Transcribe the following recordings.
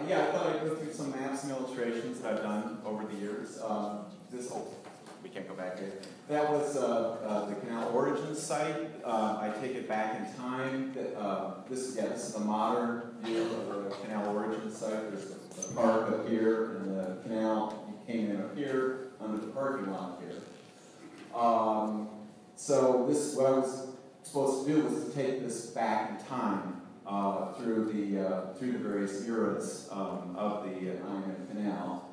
Yeah, I thought I'd go through some maps and illustrations that I've done over the years. We can't go back here. That was the Canal Origins site. I take it back in time. This is the modern view of the Canal Origins site. There's the park up here, and the canal came in up here under the parking lot here. So what I was supposed to do was to take this back in time through the various eras of the IMCNHC Canal.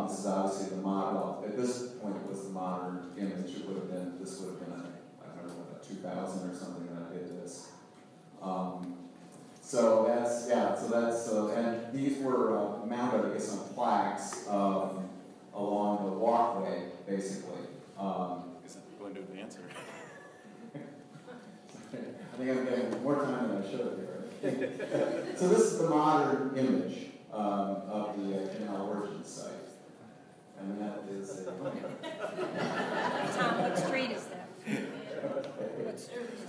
This is obviously the model. At this point, it was the modern image. This would have been, I don't know, about 2000 or something when I did this. And these were mounted, I guess, on plaques along the walkway, basically. Is that going to advance or? I think I'm getting more time than I should have here. So this is the modern image of the Canal Origins site. And that is Tom, what street is that?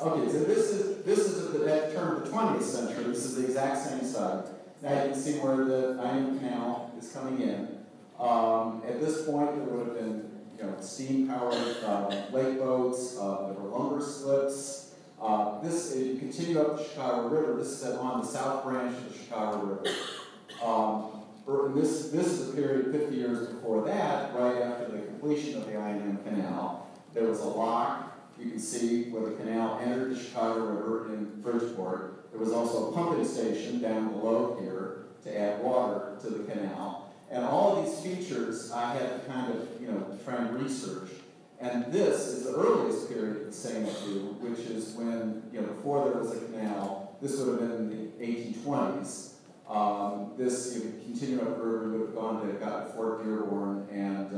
Okay, so this is that turn of the 20th century. This is the exact same site. Now you can see where the IMCNHC Canal is coming in. At this point, there would have been steam-powered lake boats. There were lumber slips. You continue up the Chicago River. This is on the south branch of the Chicago River. This is a period 50 years before that, right after the completion of the IMCNHC Canal. There was a lock. You can see where the canal entered the Chicago River in Bridgeport. There was also a pumping station down below here to add water to the canal. And all of these features I had to kind of, try and research. And this is the earliest period of the same view, which is when, before there was a canal. This would have been in the 1820s. If you continue up the river, we would have got to Fort Dearborn, and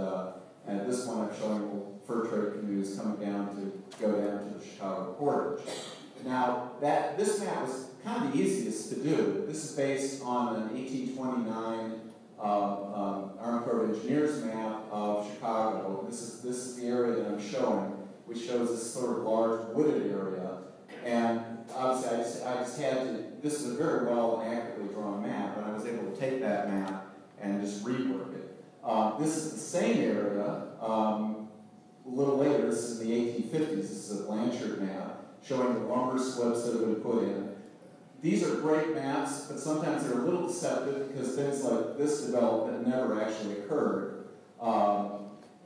this one I'm showing fur trade canoes coming down to go down to the Chicago Portage. Now, this map was kind of the easiest to do. This is based on an 1829 Army Corps of Engineers map of Chicago. This is the area that I'm showing, which shows this sort of large wooded area. And obviously, I just had to. This is a very well and accurately drawn map, and I was able to take that map and just rework it. This is the same area. A little later, this is in the 1850s. This is a Blanchard map showing the lumber slips that have been put in. These are great maps, but sometimes they're a little deceptive because things like this development never actually occurred.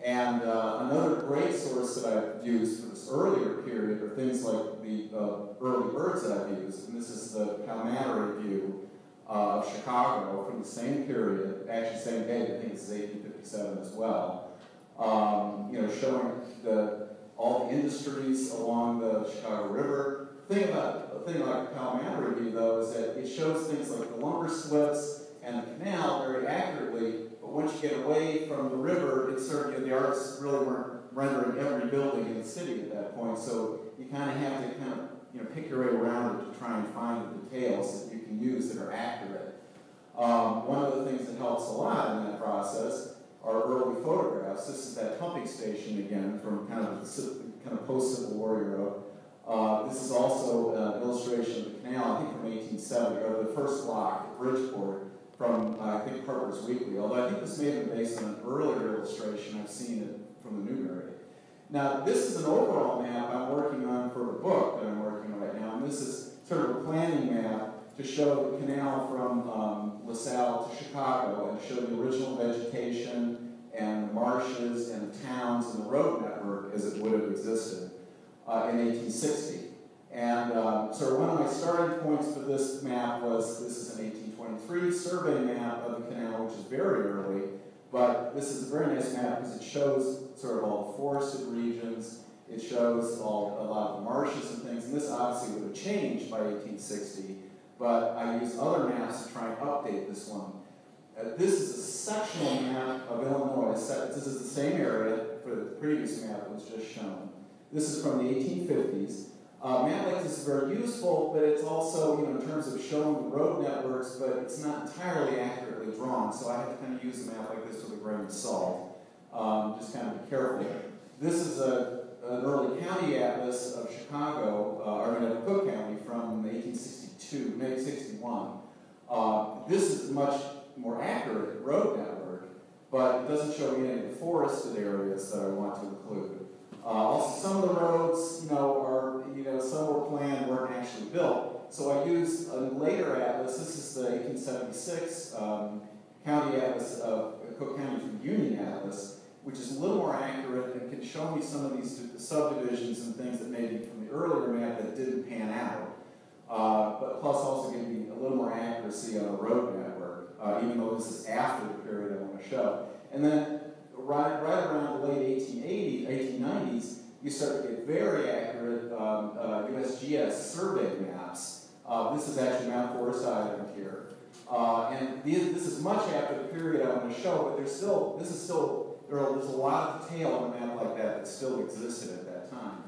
Another great source that I've used for this earlier period are things like the early birds that I've used. And this is the Palmatory view of Chicago from the same period, actually same date, I think it's 1857 as well. Showing all the industries along the Chicago River. The thing about the Palmatory view, though, is that it shows things like the lumber slips and the canal very accurately, but once you get away from the river, it's sort of, the artists really weren't rendering every building in the city at that point, so you kind of have to pick your way around it to try and find the details that you can use that are accurate. One of the things that helps a lot in that process are early photographs. This is that pumping station again from kind of post-Civil War era. This is also an illustration of the canal, I think from 1870, or the first lock at Bridgeport from, I think, Harper's Weekly, although I think this may have been based on an earlier illustration. I've seen it from the Newberry. Now, this is an overall map I'm working on for the book that I'm working on right now, and this is sort of a planning map to show the canal from LaSalle to Chicago and show the original vegetation and the marshes and the towns and the road network as it would have existed in 1860. And so one of my starting points for this map was, this is an 1823 survey map of the canal, which is very early, but this is a very nice map because it shows sort of all the forested regions, it shows a lot of the marshes and things, and this obviously would have changed by 1860, but I used other maps to try and update this one. This is a sectional map of Illinois. This is the same area for the previous map that was just shown. This is from the 1850s. A map like this is very useful, but it's also, in terms of showing the road networks, but it's not entirely accurately drawn, so I have to kind of use a map like this with a grain of salt. Just kind of be careful. This is an early county atlas of Chicago, of Cook County from 1862, maybe 61. This is much more accurate road network, but it doesn't show me any of the forested areas that I want to include. Also, some of the roads, some were planned, weren't actually built. So I used a later atlas. This is the 1876 County Atlas of Cook County from Union Atlas, which is a little more accurate and can show me some of these subdivisions and things that maybe from the earlier map that didn't pan out. But plus also give me a little more accuracy on the road network, even though this is after the period I want to show. And then right around the late 1890s, you start to get very accurate USGS survey maps. This is actually Mount Forest Island here. And this is much after the period I want to show, but there's a lot of detail on a map like that still existed at that time.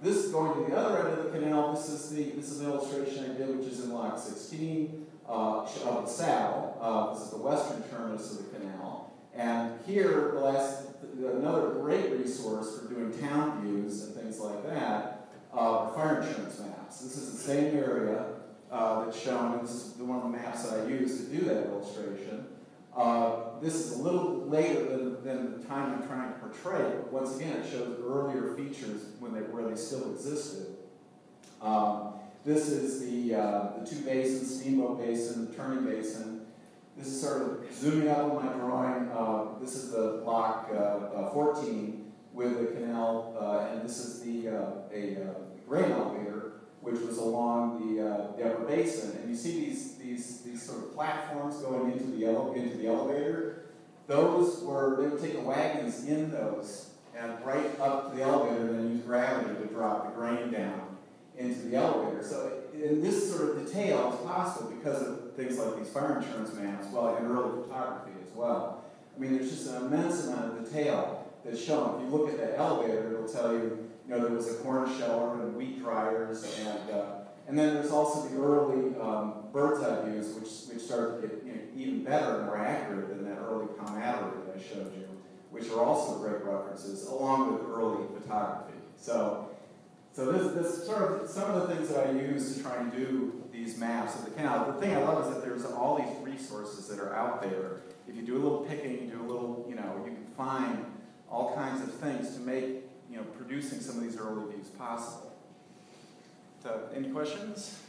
This going to the other end of the canal, this is an illustration I did, which is in Lock 16 of the saddle. This is the western terminus of the canal. And here, another great resource for doing town views and things like that are fire insurance maps. This is the same area that's shown, and this is one of the maps that I used to do that illustration. This is a little later than the time I'm trying to portray, but once again, it shows earlier features where they still existed. This is the two basins, Steamboat Basin, the Turning Basin. This is sort of zooming up on my drawing. This is the Lock 14 with the canal, and this is a grain elevator, which was along the upper basin. And you see these sort of platforms going into the elevator. They would take the wagons in those and right up to the elevator and then use gravity to drop the grain down into the elevator. So in this sort of detail is possible because of things like these fire insurance maps, and early photography as well. I mean, there's just an immense amount of detail that's shown. If you look at that elevator, it'll tell you, there was a corn sheller and wheat dryers, and then there's also the early bird's eye views, which start to get even better and more accurate than that early camaraderie that I showed you, which are also great references, along with early photography. So this sort of some of the things that I use to try and do these maps of the canal. The thing I love is that there's all these resources that are out there. If you do a little picking, you do a little, you can find all kinds of things to make producing some of these early views possible. So, any questions?